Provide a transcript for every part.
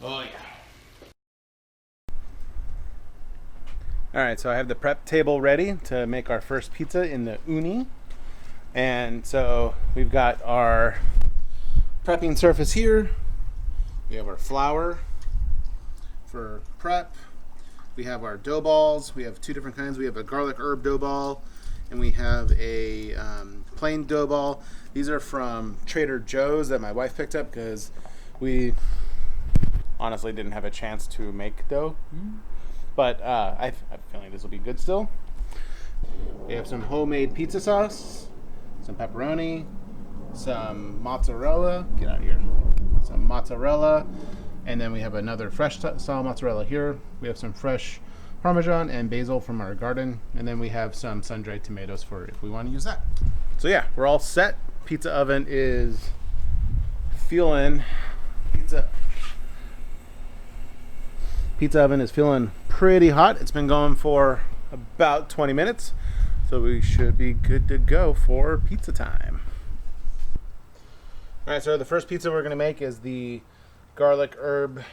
Oh yeah. All right, so I have the prep table ready to make our first pizza in the Ooni. And so we've got our prepping surface here. We have our flour for prep. We have our dough balls. We have two different kinds. We have a garlic herb dough ball, and we have a plain dough ball. These are from Trader Joe's that my wife picked up because we honestly didn't have a chance to make dough. But I have a feeling this will be good still. We have some homemade pizza sauce, some pepperoni, some mozzarella. Get out of here. Some mozzarella. And then we have another fresh style mozzarella here. We have some fresh Parmesan and basil from our garden. And then we have some sun-dried tomatoes for if we want to use that. So yeah, we're all set. Pizza oven is feeling Pizza oven is feeling pretty hot. It's been going for about 20 minutes. So we should be good to go for pizza time. All right, so the first pizza we're going to make is the garlic herb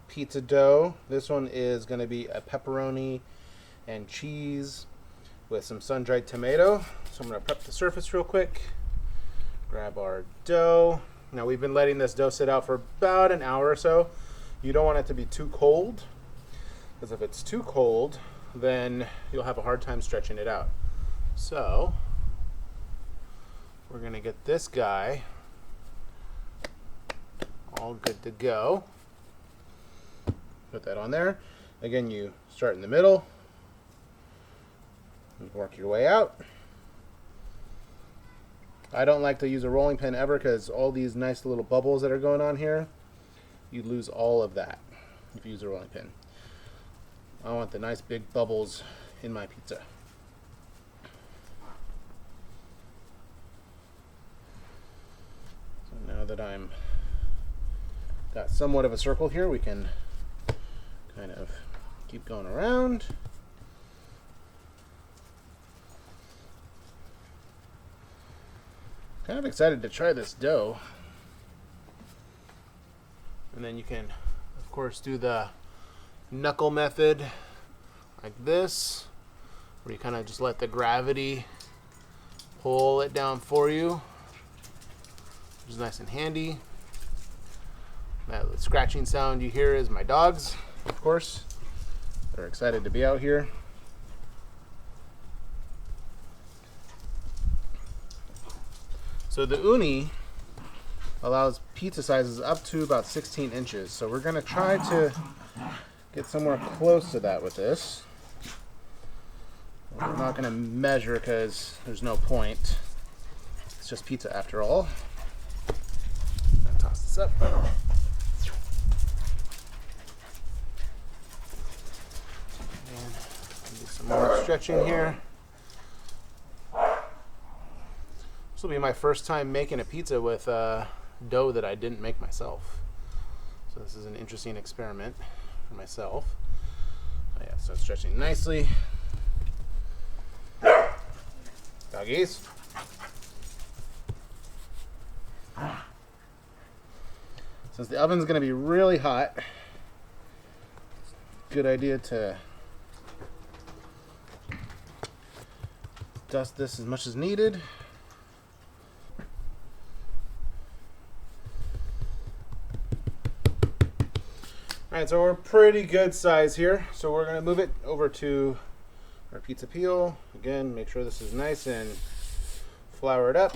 pizza dough. This one is going to be a pepperoni and cheese with some sun-dried tomato. So I'm going to prep the surface real quick. Grab our dough. Now we've been letting this dough sit out for about an hour or so. You don't want it to be too cold, because if it's too cold, then you'll have a hard time stretching it out. So we're going to get this guy all good to go. Put that on there. Again, you start in the middle and work your way out. I don't like to use a rolling pin ever because all these nice little bubbles that are going on here, you lose all of that if you use a rolling pin. I want the nice big bubbles in my pizza. So now that I'm got somewhat of a circle here, we can kind of keep going around. Kind of excited to try this dough. And then you can, of course, do the knuckle method like this, where you kind of just let the gravity pull it down for you, which is nice and handy. That scratching sound you hear is my dogs, of course. They're excited to be out here. So the Ooni allows pizza sizes up to about 16 inches. So we're going to try to get somewhere close to that with this. We're not going to measure because there's no point. It's just pizza after all. Toss this up. And do some more stretching here. This will be my first time making a pizza with dough that I didn't make myself. So this is an interesting experiment for myself. Oh yeah, so it's stretching nicely. Doggies. Since the oven's going to be really hot, good idea to dust this as much as needed. Alright, so we're pretty good size here. So we're going to move it over to our pizza peel. Again, make sure this is nice and floured up.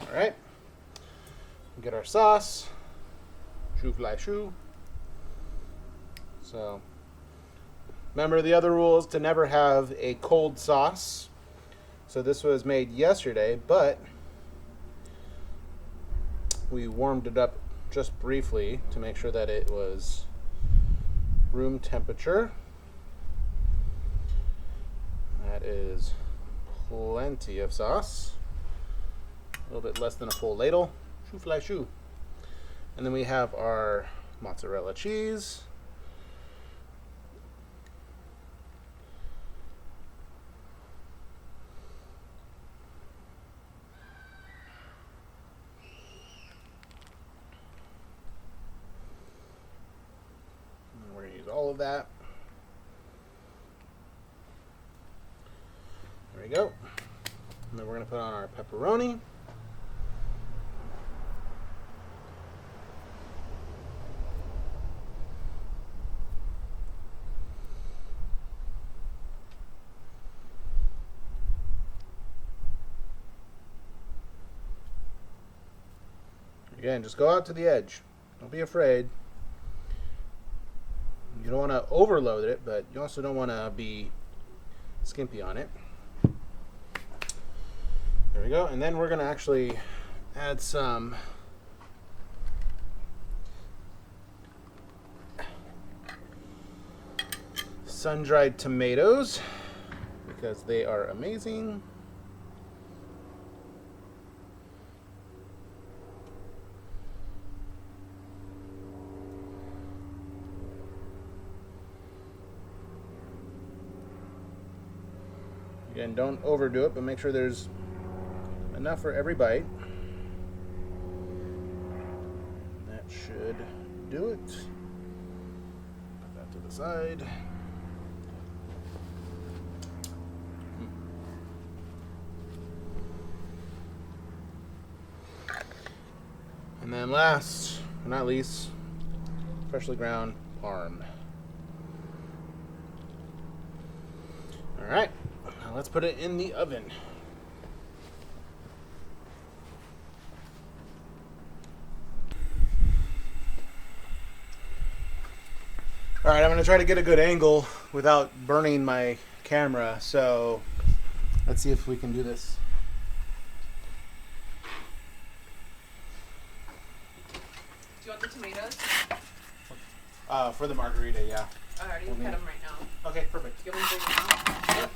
Alright, get our sauce, chou fly chou. So, remember the other rule is to never have a cold sauce. So this was made yesterday, but we warmed it up just briefly to make sure that it was room temperature. That is plenty of sauce. a little bit less than a full ladle. Chou fly chou. And then we have our mozzarella cheese. And we're going to use all of that. There we go. And then we're going to put on our pepperoni. Again, just go out to the edge. Don't be afraid. You don't want to overload it, but you also don't want to be skimpy on it. There we go. And then we're going to actually add some sun-dried tomatoes because they are amazing. Again, don't overdo it, but make sure there's enough for every bite. That should do it. Put that to the side. And then last but not least, freshly ground parm. All right. Now let's put it in the oven. All right, I'm going to try to get a good angle without burning my camera. So let's see if we can do this. Do you want the tomatoes? For the margarita, yeah. I already cut them right now. Okay, perfect. Do you want me to bring them out? Yep.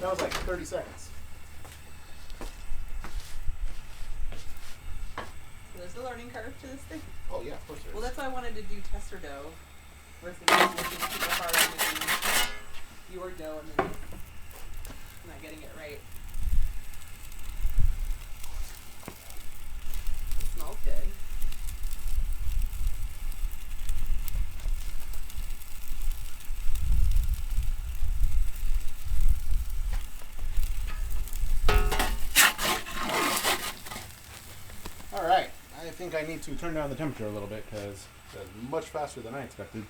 That was like 30 seconds. There's a learning curve to this thing. Oh yeah, of course there is. Well, that's why I wanted to do tester dough versus just looking super hard at your dough and then not getting it right. It smells good. All right, I think I need to turn down the temperature a little bit because it's much faster than I expected.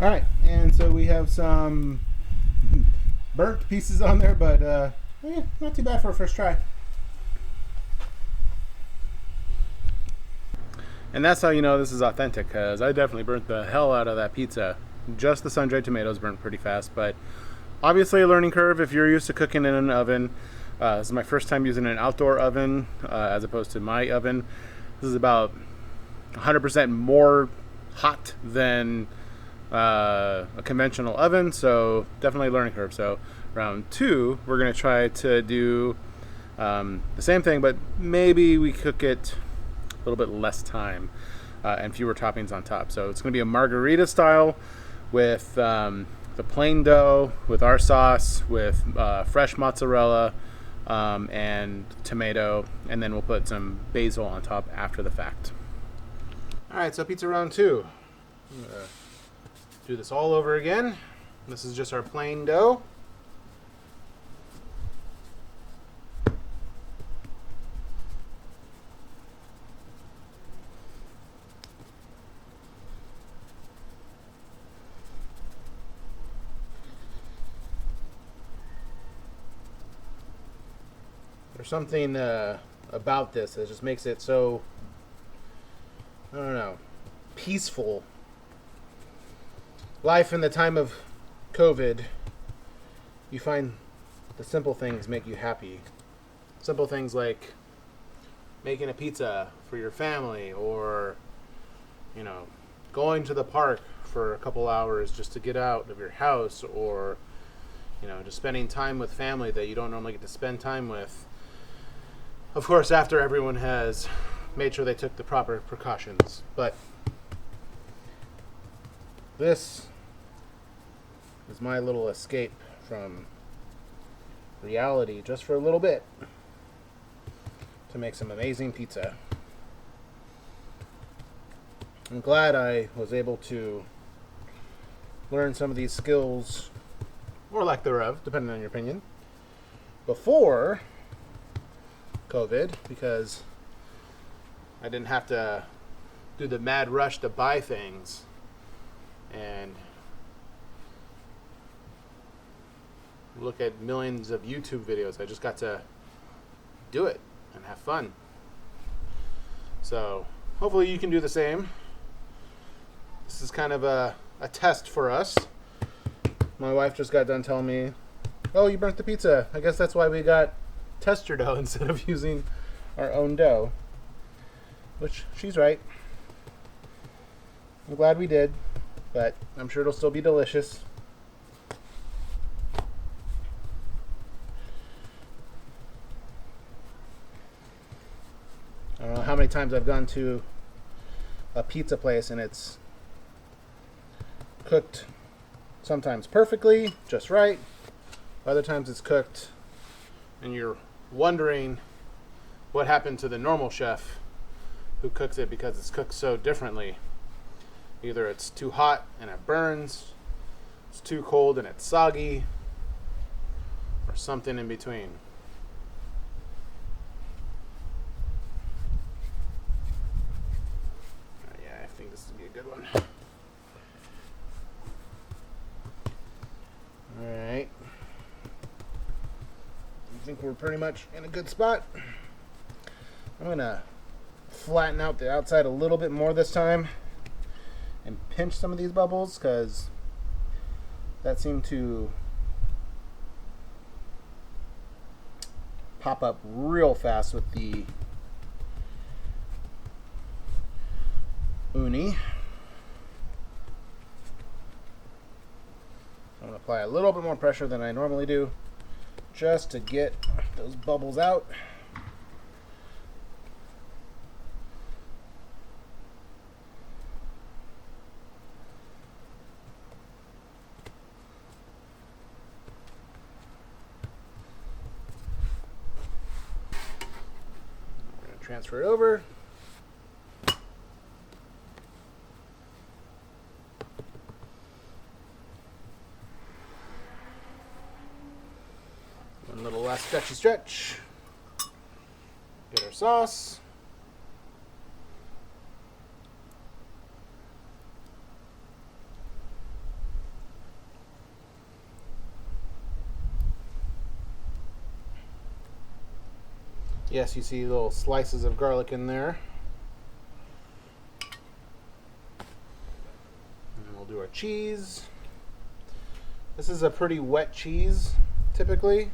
All right, and so we have some burnt pieces on there, but not too bad for a first try. And that's how you know this is authentic, because I definitely burnt the hell out of that pizza. Just the sun-dried tomatoes burnt pretty fast, but obviously a learning curve if you're used to cooking in an oven. This is my first time using an outdoor oven as opposed to my oven. This is about 100% more hot than a conventional oven, so definitely learning curve. So round 2, we're going to try to do the same thing, but maybe we cook it a little bit less time and fewer toppings on top. So it's going to be a margarita style with the plain dough, with our sauce, with fresh mozzarella and tomato, and then we'll put some basil on top after the fact. All right, so pizza round 2. I'm going to do this all over again. This is just our plain dough. There's something about this that just makes it so, I don't know, peaceful. Life in the time of COVID, you find the simple things make you happy. Simple things like making a pizza for your family, or, going to the park for a couple hours just to get out of your house, or, just spending time with family that you don't normally get to spend time with. Of course, after everyone has made sure they took the proper precautions. But this is my little escape from reality just for a little bit to make some amazing pizza. I'm glad I was able to learn some of these skills, or lack thereof, depending on your opinion, before COVID, because I didn't have to do the mad rush to buy things and look at millions of YouTube videos. I just got to do it and have fun. So hopefully you can do the same. This is kind of a test for us. My wife just got done telling me, "Oh, you burnt the pizza. I guess that's why we got tester dough instead of using our own dough." Which, she's right. I'm glad we did, but I'm sure it'll still be delicious. I don't know how many times I've gone to a pizza place and it's cooked sometimes perfectly, just right. Other times it's cooked and you're wondering what happened to the normal chef who cooks it, because it's cooked so differently. Either it's too hot and it burns, it's too cold and it's soggy, or something in between. Yeah, I think this will be a good one. Alright. I think we're pretty much in a good spot. I'm going to flatten out the outside a little bit more this time and pinch some of these bubbles, because that seemed to pop up real fast with the Ooni. I'm going to apply a little bit more pressure than I normally do, just to get those bubbles out. We're going to transfer it over. One little last stretch. Get our sauce. Yes, you see little slices of garlic in there. And we'll do our cheese. This is a pretty wet cheese, typically.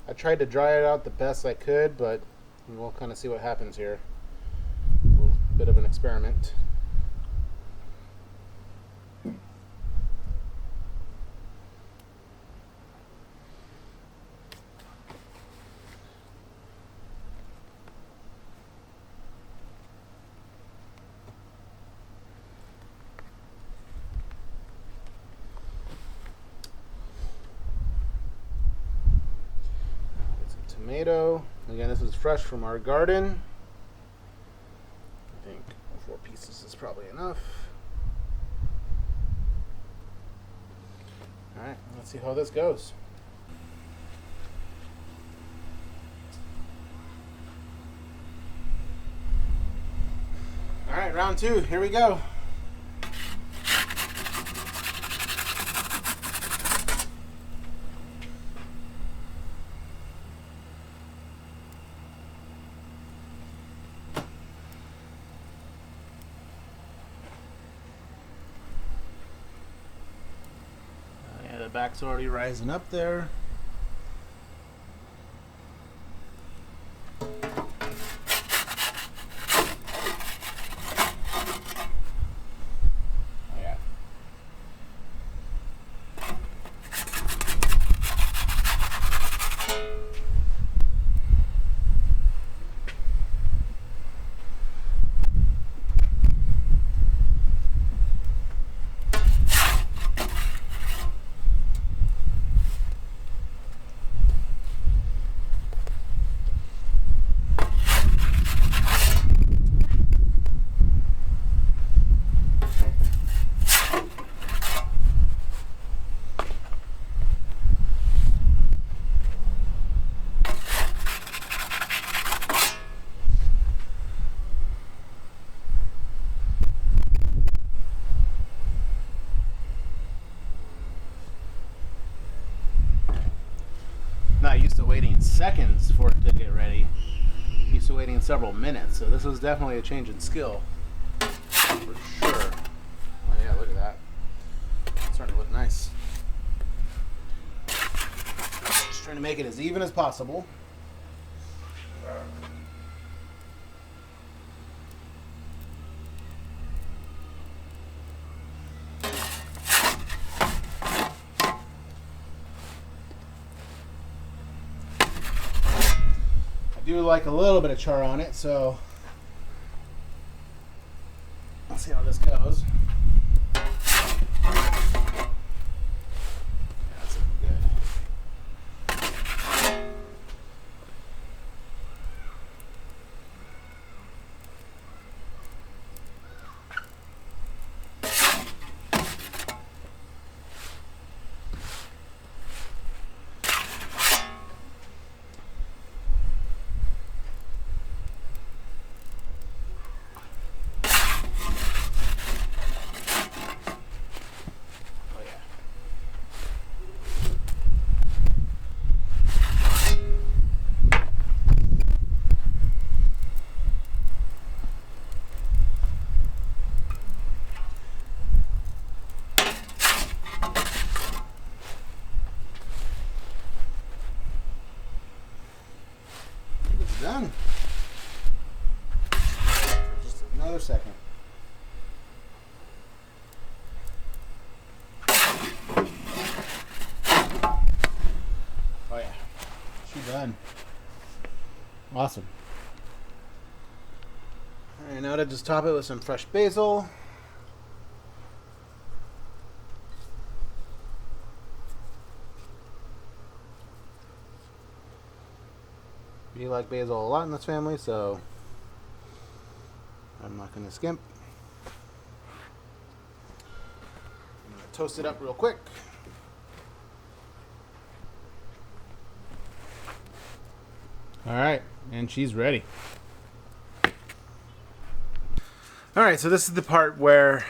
I tried to dry it out the best I could, but we'll kind of see what happens here. A little bit of an experiment. tomato. Again, this is fresh from our garden. I think 4 pieces is probably enough. Alright, let's see how this goes. Alright, round 2. Here we go. The back's already rising up there. Not used to waiting seconds for it to get ready. Used to waiting several minutes, so this is definitely a change in skill. For sure. Oh yeah, look at that. It's starting to look nice. Just trying to make it as even as possible. I do like a little bit of char on it, so let's see how this goes. That's good. Done. Just another second. Oh yeah, she's done. Awesome. All right, now to just top it with some fresh basil. We like basil a lot in this family, so I'm not going to skimp. I'm going to toast it up real quick. All right, and she's ready. All right, so this is the part where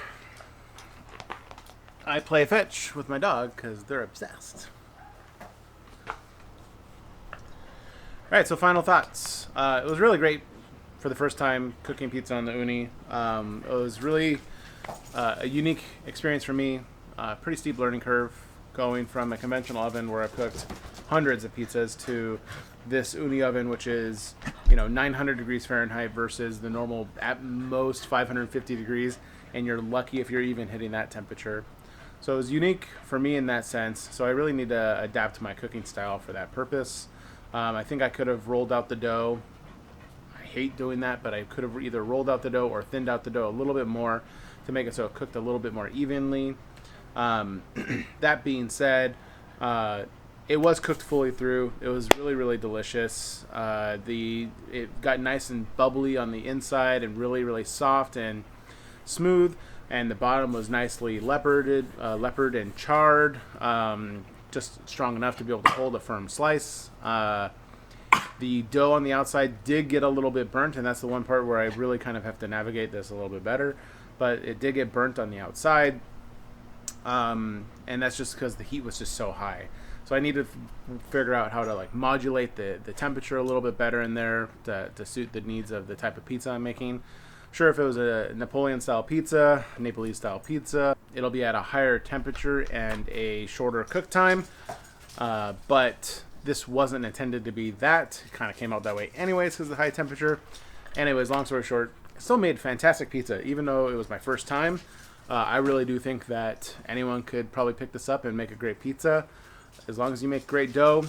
I play fetch with my dog because they're obsessed. All right, so final thoughts. It was really great for the first time cooking pizza on the Ooni. It was really a unique experience for me. Pretty steep learning curve going from a conventional oven where I've cooked hundreds of pizzas to this Ooni oven, which is 900 degrees Fahrenheit versus the normal at most 550 degrees, and you're lucky if you're even hitting that temperature. So it was unique for me in that sense. So I really need to adapt my cooking style for that purpose. I think I could have rolled out the dough. I hate doing that, but I could have either rolled out the dough or thinned out the dough a little bit more to make it so it cooked a little bit more evenly. That being said, it was cooked fully through. It was really, really delicious. It got nice and bubbly on the inside and really, really soft and smooth. And the bottom was nicely leopard and charred, just strong enough to be able to hold a firm slice. The dough on the outside did get a little bit burnt, and that's the one part where I really kind of have to navigate this a little bit better. But it did get burnt on the outside, and that's just because the heat was just so high. So I need to figure out how to like modulate the temperature a little bit better in there to suit the needs of the type of pizza I'm making. Sure, if it was a Napoleon-style pizza, Napoli-style pizza, it'll be at a higher temperature and a shorter cook time. But this wasn't intended to be that. It kind of came out that way anyways because of the high temperature. Anyways, long story short, I still made fantastic pizza. Even though it was my first time, I really do think that anyone could probably pick this up and make a great pizza. As long as you make great dough,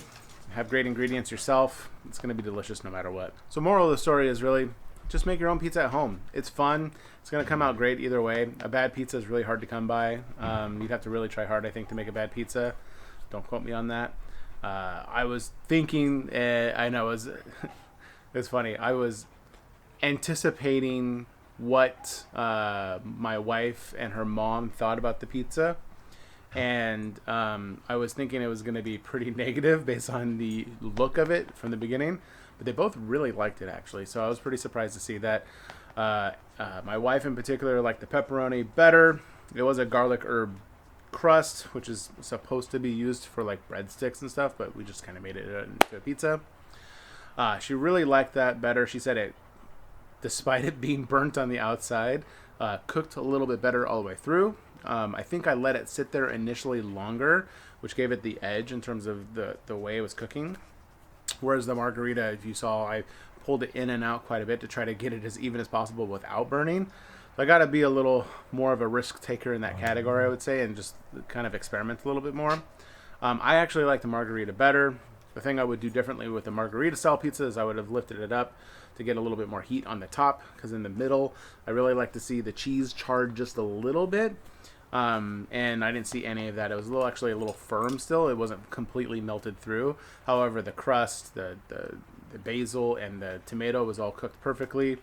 have great ingredients yourself, it's going to be delicious no matter what. So moral of the story is really, just make your own pizza at home. It's fun. It's going to come out great either way. A bad pizza is really hard to come by. You'd have to really try hard, I think, to make a bad pizza. Don't quote me on that. I was thinking, I know, it's funny. I was anticipating what my wife and her mom thought about the pizza. And I was thinking it was going to be pretty negative based on the look of it from the beginning. But they both really liked it, actually. So I was pretty surprised to see that. My wife in particular liked the pepperoni better. It was a garlic herb crust, which is supposed to be used for like breadsticks and stuff, but we just kind of made it into a pizza. She really liked that better. She said it, despite it being burnt on the outside, cooked a little bit better all the way through. I think I let it sit there initially longer, which gave it the edge in terms of the way it was cooking. Whereas the margarita, if you saw, I pulled it in and out quite a bit to try to get it as even as possible without burning. So I got to be a little more of a risk taker in that category, I would say, and just kind of experiment a little bit more. I actually like the margarita better. The thing I would do differently with the margarita style pizza is I would have lifted it up to get a little bit more heat on the top, because in the middle, I really like to see the cheese charred just a little bit. And I didn't see any of that. It was actually a little firm still. It wasn't completely melted through. However, the crust, the basil, and the tomato was all cooked perfectly.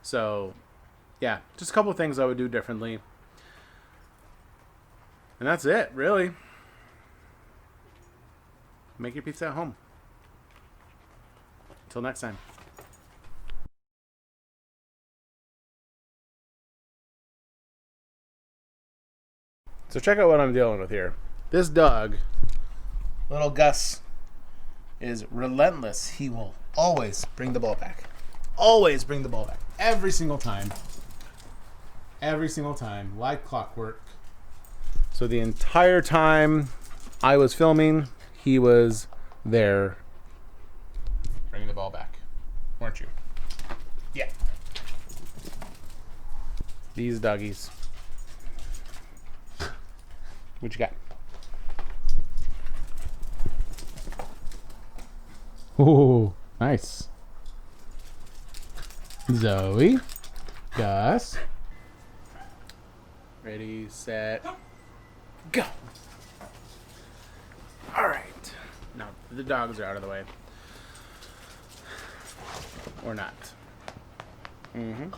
So, yeah, just a couple of things I would do differently. And that's it, really. Make your pizza at home. Until next time. So check out what I'm dealing with here. This dog, little Gus, is relentless. He will always bring the ball back. Always bring the ball back. Every single time. Every single time. Like clockwork. So the entire time I was filming, he was there bringing the ball back. Weren't you? Yeah. These doggies. What you got? Oh, nice. Zoe. Gus. Ready, set, go. All right. Now the dogs are out of the way. Or not. Mm-hmm.